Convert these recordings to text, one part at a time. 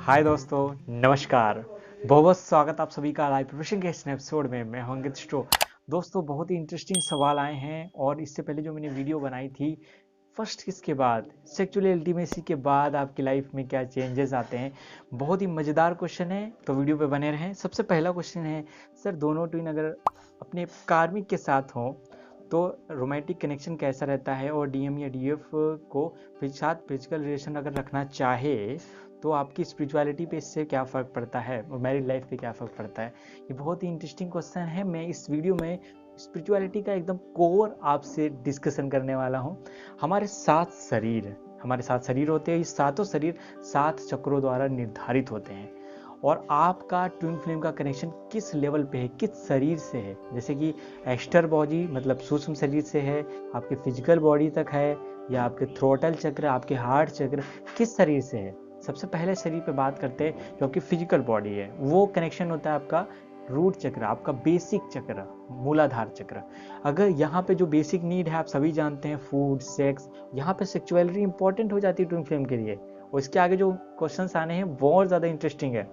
हाय दोस्तों, नमस्कार। बहुत बहुत स्वागत आप सभी का लाइव प्रिपरेशन के इस एपिसोड में। मैं हूं अंकित स्टो। दोस्तों, बहुत ही इंटरेस्टिंग सवाल आए हैं और इससे पहले जो मैंने वीडियो बनाई थी फर्स्ट किस के बाद, सेक्सुअल इंटीमेसी के बाद आपकी लाइफ में क्या चेंजेस आते हैं, बहुत ही मज़ेदार क्वेश्चन है, तो वीडियो पे बने रहें। सबसे पहला क्वेश्चन है, सर दोनों ट्विन अगर अपने कार्मिक के साथ हों तो रोमांटिक कनेक्शन कैसा रहता है, और डीएम या डीएफ को साथ फिजिकल रिलेशन अगर रखना चाहे तो आपकी स्पिरिचुअलिटी पे इससे क्या फ़र्क पड़ता है और मैरिड लाइफ पे क्या फ़र्क पड़ता है। ये बहुत ही इंटरेस्टिंग क्वेश्चन है। मैं इस वीडियो में स्पिरिचुअलिटी का एकदम कोर आपसे डिस्कशन करने वाला हूँ। हमारे सात शरीर होते हैं। ये सातों शरीर 7 चक्रों द्वारा निर्धारित होते हैं और आपका ट्विन फ्लेम का कनेक्शन किस लेवल पे है, किस शरीर से है। जैसे कि एक्सटर बॉडी मतलब सूक्ष्म शरीर से है, आपके फिजिकल बॉडी तक है, या आपके थ्रोटल चक्र, आपके हार्ट चक्र, किस शरीर से है। सबसे पहले शरीर पे बात करते हैं जो आपकी फिजिकल बॉडी है। वो कनेक्शन होता है आपका रूट चक्र, आपका बेसिक चक्र, मूलाधार चक्र। अगर यहाँ पे जो बेसिक नीड है आप सभी जानते हैं, फूड, सेक्स, यहाँ पे सेक्सुअलिटी इंपॉर्टेंट हो जाती है ट्विन फ्लेम के लिए। और इसके आगे जो क्वेश्चंस आने हैं बहुत ज़्यादा इंटरेस्टिंग है।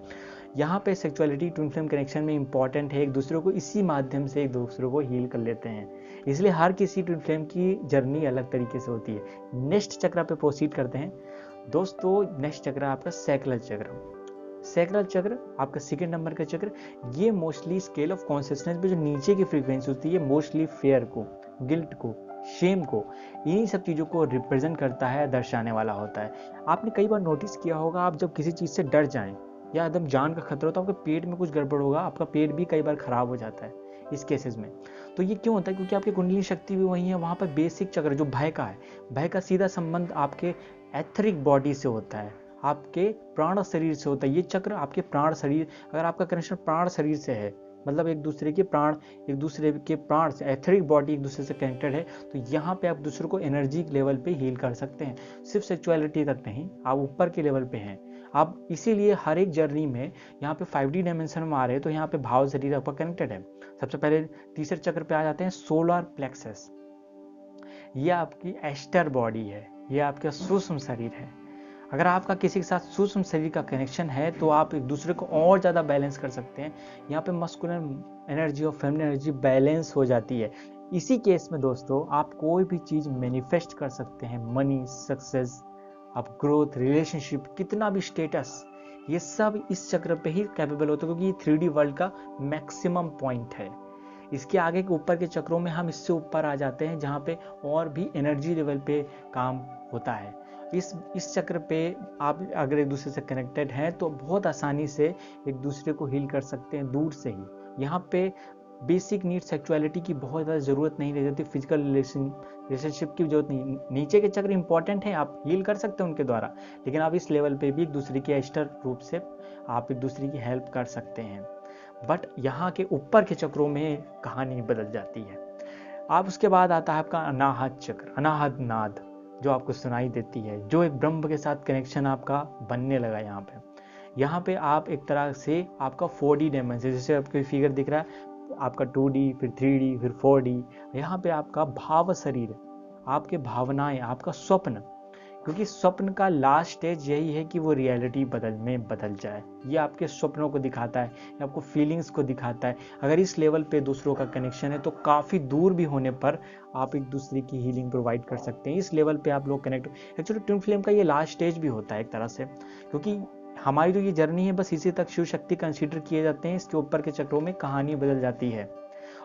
यहाँ पे सेक्सुअलिटी ट्विन फ्लेम कनेक्शन में इंपॉर्टेंट है। एक दूसरे को इसी माध्यम से एक दूसरे को हील कर लेते हैं, इसलिए हर किसी ट्विन फ्लेम की जर्नी अलग तरीके से होती है। नेक्स्ट चक्र पे प्रोसीड करते हैं दोस्तों। नेक्स्ट चक्र आपका सैक्रल चक्र। सैक्रल चक्र आपका सेकंड नंबर का चक्र। ये मोस्टली स्केल ऑफ कॉन्शियसनेस पे जो नीचे की फ्रीक्वेंसी होती है, मोस्टली फेयर को, गिल्ट को, शेम को, इन्हीं सब चीज़ों को रिप्रेजेंट करता है, दर्शाने वाला होता है। आपने कई बार नोटिस किया होगा, आप जब किसी चीज़ से डर जाएं या एकदम जान का खतरा हो तो आपके पेट में कुछ गड़बड़ होगा, आपका पेट भी कई बार खराब हो जाता है इस केसेस में। तो ये क्यों होता है? क्योंकि आपकी कुंडली शक्ति भी वही है। वहाँ पर बेसिक चक्र जो भय का है, भय का सीधा संबंध आपके एथरिक बॉडी से होता है, आपके प्राण शरीर से होता है। ये चक्र आपके प्राण शरीर, अगर आपका कनेक्शन प्राण शरीर से है, मतलब एक दूसरे के प्राण से, एथरिक बॉडी एक दूसरे से कनेक्टेड है, तो यहाँ पे आप दूसरे को एनर्जी लेवल पे हील कर सकते हैं। सिर्फ सेक्सुअलिटी तक नहीं, आप ऊपर के लेवल पे हैं आप। इसीलिए हर एक जर्नी में यहाँ पे 5D डायमेंशन में आ रहे हैं तो यहाँ पे भाव शरीर आपका कनेक्टेड है। सबसे पहले तीसरे चक्र पे आ जाते हैं, सोलर प्लेक्सस। ये आपकी एस्टर बॉडी है, ये आपका सूक्ष्म शरीर है। अगर आपका किसी के साथ सूक्ष्म शरीर का कनेक्शन है तो आप एक दूसरे को और ज़्यादा बैलेंस कर सकते हैं। यहाँ पे मस्कुलिन एनर्जी और फेमिनिन एनर्जी बैलेंस हो जाती है। इसी केस में दोस्तों आप कोई भी चीज़ मैनिफेस्ट कर सकते हैं, मनी, सक्सेस, आप ग्रोथ, रिलेशनशिप, कितना भी स्टेटस, ये सब इस चक्र पे ही कैपेबल होता है, क्योंकि ये 3D वर्ल्ड का मैक्सिमम पॉइंट है। इसके आगे के ऊपर के चक्रों में हम इससे ऊपर आ जाते हैं जहाँ पे और भी एनर्जी लेवल पे काम होता है। इस चक्र पे आप अगर एक दूसरे से कनेक्टेड हैं तो बहुत आसानी से एक दूसरे को हील कर सकते हैं दूर से ही। यहाँ पे बेसिक नीड सेक्सुअलिटी की बहुत ज़्यादा ज़रूरत नहीं रह जाती, फिजिकल रिलेशनशिप की जरूरत नहीं। नीचे के चक्र इंपॉर्टेंट हैं, आप हील कर सकते हैं उनके द्वारा, लेकिन आप इस लेवल पे भी एक दूसरे के एस्टर रूप से आप एक दूसरे की हेल्प कर सकते हैं। बट यहाँ के ऊपर के चक्रों में कहानी बदल जाती है। आप उसके बाद आता है आपका अनाहत चक्र, अनाहत नाद, जो आपको सुनाई देती है, जो एक ब्रह्म के साथ कनेक्शन आपका बनने लगा। यहाँ पे आप एक तरह से आपका 4D डायमेंशन, जैसे आपको फिगर दिख रहा है आपका 2D, फिर 3D, फिर 4D। यहाँ पे आपका भाव शरीर, आपके भावनाएं, आपका स्वप्न, क्योंकि स्वप्न का लास्ट स्टेज यही है कि वो रियलिटी बदल जाए। ये आपके स्वप्नों को दिखाता है, ये आपको फीलिंग्स को दिखाता है। अगर इस लेवल पे दूसरों का कनेक्शन है तो काफ़ी दूर भी होने पर आप एक दूसरे की हीलिंग प्रोवाइड कर सकते हैं। इस लेवल पे आप लोग कनेक्ट, एक्चुअली ट्विन फ्लेम का ये लास्ट स्टेज भी होता है एक तरह से, क्योंकि हमारी जो ये जर्नी है बस इसी तक शिव शक्ति कंसीडर किए जाते हैं। इसके ऊपर के चक्रों में कहानी बदल जाती है।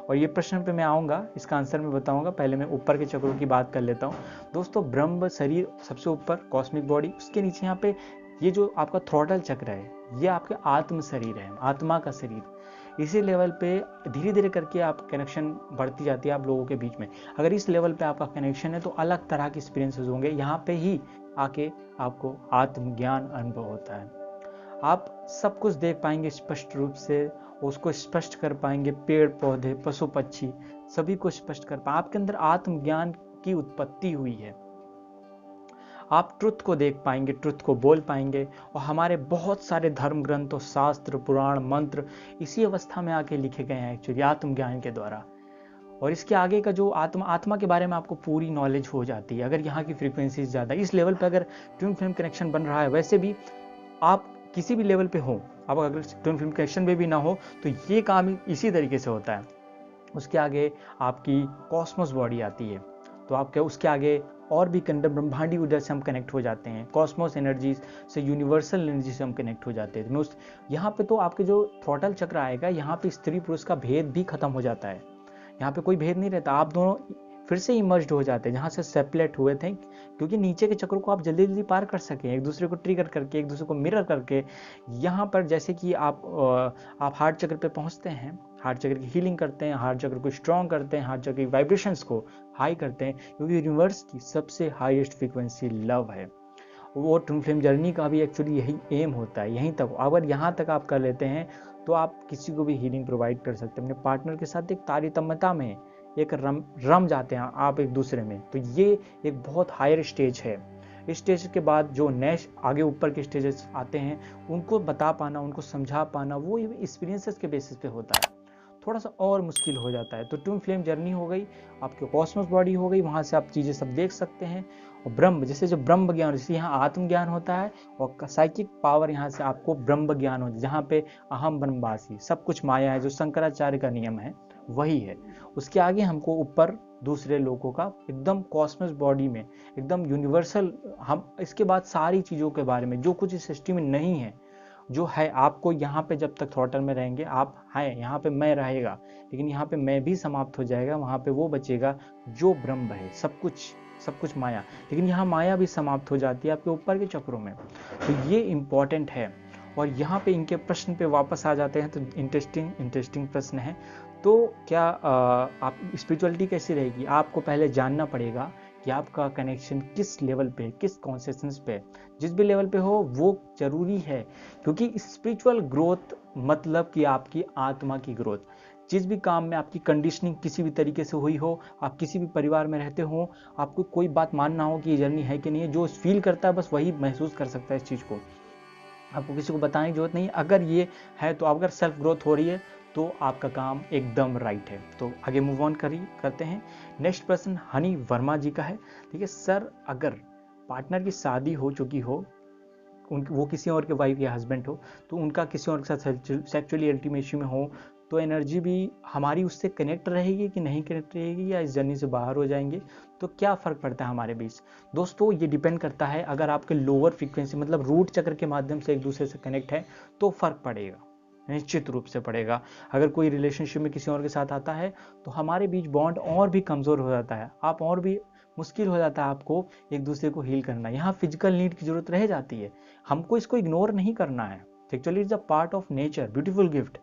और ये प्रश्न पे मैं आऊँगा, इसका आंसर मैं बताऊँगा। पहले मैं ऊपर के चक्रों की बात कर लेता हूँ दोस्तों। ब्रह्म शरीर सबसे ऊपर, कॉस्मिक बॉडी, उसके नीचे यहाँ पे ये जो आपका थ्रोटल चक्र है, ये आपके आत्म शरीर है, आत्मा का शरीर। इसी लेवल पे धीरे धीरे करके आप कनेक्शन बढ़ती जाती है आप लोगों के बीच में। अगर इस लेवल पे आपका कनेक्शन है तो अलग तरह के एक्सपीरियंसेस होंगे। यहाँ पे ही आके आपको आत्मज्ञान अनुभव होता है। आप सब कुछ देख पाएंगे स्पष्ट रूप से, उसको स्पष्ट कर पाएंगे। पेड़ पौधे, पशु पक्षी, सभी को स्पष्ट कर पाए। आपके अंदर आत्मज्ञान की उत्पत्ति हुई है। आप ट्रुथ को देख पाएंगे, ट्रुथ को बोल पाएंगे। और हमारे बहुत सारे धर्म ग्रंथ और शास्त्र, पुराण, मंत्र इसी अवस्था में आके लिखे गए हैं एक्चुअली आत्मज्ञान के द्वारा। और इसके आगे का जो आत्मा के बारे में आपको पूरी नॉलेज हो जाती है अगर यहाँ की फ्रीक्वेंसी ज़्यादा इस लेवल पर अगर ट्विन फ्लेम कनेक्शन बन रहा है। वैसे भी आप किसी भी लेवल पे हो, अब अगर ट्विन फ्लेम कनेक्शन में भी ना हो तो ये काम इसी तरीके से होता है। उसके आगे आपकी कॉस्मोस बॉडी आती है, तो आपके उसके आगे और भी ब्रह्मांडी ऊर्जा से हम कनेक्ट हो जाते हैं, कॉस्मोस एनर्जी से, यूनिवर्सल एनर्जी से हम कनेक्ट हो जाते हैं। यहाँ पे तो आपके जो थ्रॉटल चक्र आएगा, यहाँ पे स्त्री पुरुष का भेद भी खत्म हो जाता है, यहाँ पे कोई भेद नहीं रहता, आप दोनों फिर से इमर्ज्ड हो जाते हैं जहाँ से सेपरेट हुए थे, क्योंकि नीचे के चक्रों को आप जल्दी जल्दी पार कर सकें, एक दूसरे को ट्रिगर करके, एक दूसरे को मिरर करके। यहाँ पर जैसे कि आप हार्ट चक्र पे पहुँचते हैं, हार्ट चक्र की हीलिंग करते हैं, हार्ट चक्र को स्ट्रॉन्ग करते हैं, हार्ट चक्र की वाइब्रेशंस को हाई करते हैं, क्योंकि यूनिवर्स की सबसे हाईएस्ट फ्रीक्वेंसी लव है। वो ट्विन फ्लेम जर्नी का भी एक्चुअली यही एम होता है, यहीं तक अगर यहाँ तक आप कर लेते हैं तो आप किसी को भी हीलिंग प्रोवाइड कर सकते हैं। अपने पार्टनर के साथ एक तारतम्यता में एक रम जाते हैं आप एक दूसरे में, तो ये एक बहुत हायर स्टेज है। इस स्टेज के बाद जो नेक्स्ट आगे ऊपर के स्टेजेस आते हैं, उनको बता पाना, उनको समझा पाना, वो एक्सपीरियंसेस के बेसिस पे होता है, थोड़ा सा और मुश्किल हो जाता है। तो ट्विन फ्लेम जर्नी हो गई, आपके कॉस्मोस बॉडी हो गई, वहाँ से आप चीज़ें सब देख सकते हैं। और ब्रह्म, जैसे जो ब्रह्म ज्ञान, जैसे यहाँ आत्मज्ञान होता है, और साइकिक पावर यहाँ से आपको ब्रह्म ज्ञान होता है, जहाँ पे अहम ब्रह्मवासी, सब कुछ माया है, जो शंकराचार्य का नियम है वही है। उसके आगे हमको ऊपर दूसरे लोगों का एकदम कॉस्मोस बॉडी में एकदम यूनिवर्सल, हम इसके बाद सारी चीज़ों के बारे में जो कुछ इस सृष्टि में नहीं है, जो है आपको यहाँ पे जब तक थ्रॉटल में रहेंगे आप हैं, यहाँ पे मैं रहेगा, लेकिन यहाँ पे मैं भी समाप्त हो जाएगा, वहाँ पे वो बचेगा जो ब्रह्म है, सब कुछ माया, लेकिन यहाँ माया भी समाप्त हो जाती है आपके ऊपर के चक्रों में। तो ये इम्पॉर्टेंट है। और यहाँ पे इनके प्रश्न पे वापस आ जाते हैं, तो इंटरेस्टिंग प्रश्न है। तो क्या आप स्पिरिचुअलिटी कैसी रहेगी, आपको पहले जानना पड़ेगा कि आपका कनेक्शन किस लेवल पे, किस कॉन्शियसनेस पे, जिस भी लेवल पे हो वो जरूरी है, क्योंकि स्पिरिचुअल ग्रोथ मतलब कि आपकी आत्मा की ग्रोथ। जिस भी काम में आपकी कंडीशनिंग किसी भी तरीके से हुई हो, आप किसी भी परिवार में रहते हो, आपको कोई बात मानना हो कि ये जर्नी है कि नहीं है, जो फील करता है बस वही महसूस कर सकता है इस चीज़ को, आपको किसी को बताने की जरूरत नहीं। अगर ये है तो अगर सेल्फ ग्रोथ हो रही है तो आपका काम एकदम राइट है। तो आगे मूव ऑन करते हैं। नेक्स्ट प्रश्न हनी वर्मा जी का है। ठीक है सर, अगर पार्टनर की शादी हो चुकी हो, वो किसी और के वाइफ या हस्बैंड हो, तो उनका किसी और के साथ सेक्चुअली इंटीमेसी में हो, तो एनर्जी भी हमारी उससे कनेक्ट रहेगी कि नहीं कनेक्ट रहेगी, या इस जर्नी से बाहर हो जाएंगे, तो क्या फ़र्क पड़ता है हमारे बीच? दोस्तों ये डिपेंड करता है, अगर आपके लोअर फ्रीक्वेंसी मतलब रूट चक्र के माध्यम से एक दूसरे से कनेक्ट है तो फ़र्क पड़ेगा, निश्चित रूप से पड़ेगा। अगर कोई रिलेशनशिप में किसी और के साथ आता है तो हमारे बीच बॉन्ड और भी कमज़ोर हो जाता है, आप और भी मुश्किल हो जाता है आपको एक दूसरे को हील करना। यहाँ फिजिकल नीड की जरूरत रह जाती है, हमको इसको इग्नोर नहीं करना है। Actually it's a part of nature, beautiful gift,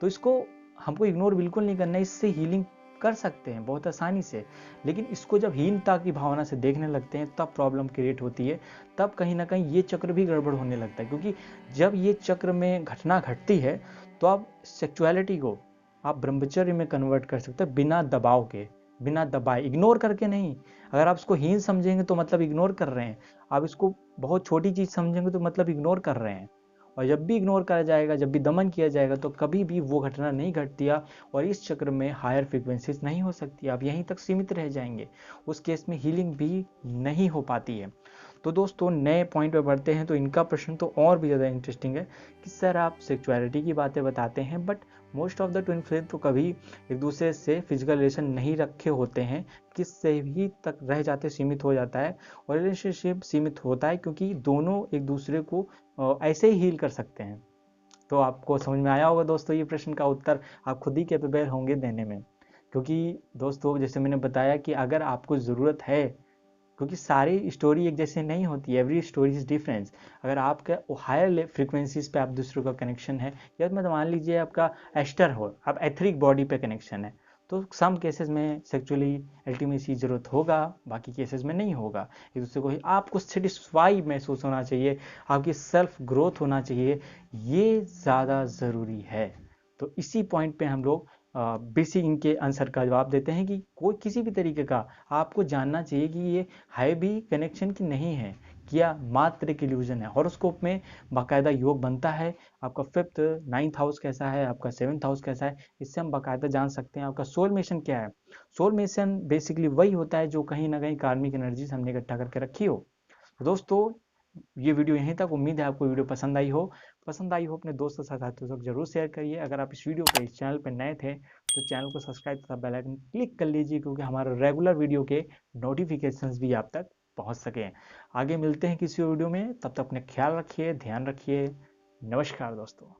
तो इसको हमको इग्नोर बिल्कुल नहीं करना है। इससे हीलिंग कर सकते हैं बहुत आसानी से, लेकिन इसको जब हीनता की भावना से देखने लगते हैं तब प्रॉब्लम क्रिएट होती है, तब कहीं ना कहीं ये चक्र भी गड़बड़ होने लगता है। क्योंकि जब ये चक्र में घटना घटती है तो आप सेक्सुअलिटी को आप ब्रह्मचर्य में कन्वर्ट कर सकते हैं, बिना दबाव के, बिना दबाए, इग्नोर करके नहीं। अगर आप इसको हीन समझेंगे तो मतलब इग्नोर कर रहे हैं, आप इसको बहुत छोटी चीज़ समझेंगे तो मतलब इग्नोर कर रहे हैं। और जब भी इग्नोर करा जाएगा, जब भी दमन किया जाएगा, तो कभी भी वो घटना नहीं घटती है और इस चक्र में हायर फ्रीक्वेंसीज नहीं हो सकती, आप यहीं तक सीमित रह जाएंगे, उस केस में हीलिंग भी नहीं हो पाती है। तो दोस्तों नए पॉइंट पे बढ़ते हैं। तो इनका प्रश्न तो और भी ज़्यादा इंटरेस्टिंग है कि सर आप सेक्सुअलिटी की बातें बताते हैं, but most of the twin flame तो कभी एक दूसरे से फिजिकल रिलेशन नहीं रखे होते हैं, किससे भी तक रह जाते, सीमित हो जाता है, और रिलेशनशिप सीमित होता है क्योंकि दोनों एक दूसरे को ऐसे ही हील कर सकते हैं। तो आपको समझ में आया होगा दोस्तों, ये प्रश्न का उत्तर आप खुद ही कैपेबल होंगे देने में। क्योंकि दोस्तों जैसे मैंने बताया कि अगर आपको ज़रूरत है, क्योंकि सारी स्टोरी एक जैसे नहीं होती, एवरी स्टोरी इज डिफरेंस। अगर आपका हायर फ्रिक्वेंसीज पे आप दूसरों का कनेक्शन है, या मतलब मान लीजिए आपका एस्टर हो, आप एथरिक बॉडी पे कनेक्शन है, तो सम केसेस में सेक्चुअली अल्टीमेसी जरूरत होगा, बाकी केसेस में नहीं होगा। एक दूसरे को आपको सेटिस्फाई महसूस होना चाहिए, आपकी सेल्फ ग्रोथ होना चाहिए, ये ज़्यादा ज़रूरी है। तो इसी पॉइंट पे हम लोग बेसिक इनके आंसर का जवाब देते हैं कि कोई किसी भी तरीके का आपको जानना चाहिए कि ये है भी कनेक्शन की नहीं है, क्या मात्र एक इल्यूजन है। हॉरोस्कोप में बाकायदा योग बनता है, आपका 5th 9th हाउस कैसा है, आपका 7th हाउस कैसा है, इससे हम बाकायदा जान सकते हैं आपका सोल मिशन क्या है। सोल मिशन बेसिकली वही होता है जो कहीं ना कहीं कार्मिक एनर्जी हमने इकट्ठा करके रखी हो। तो दोस्तों ये वीडियो यहीं तक। उम्मीद है आपको वीडियो पसंद आई हो अपने दोस्तों साथियों तक जरूर शेयर करिए। अगर आप इस वीडियो पे इस चैनल पर नए थे तो चैनल को सब्सक्राइब तथा बेल आइकन क्लिक कर लीजिए, क्योंकि हमारे रेगुलर वीडियो के नोटिफिकेशंस भी आप तक पहुंच सकें। आगे मिलते हैं किसी वीडियो में, तब तक अपने ख्याल रखिए, ध्यान रखिए। नमस्कार दोस्तों।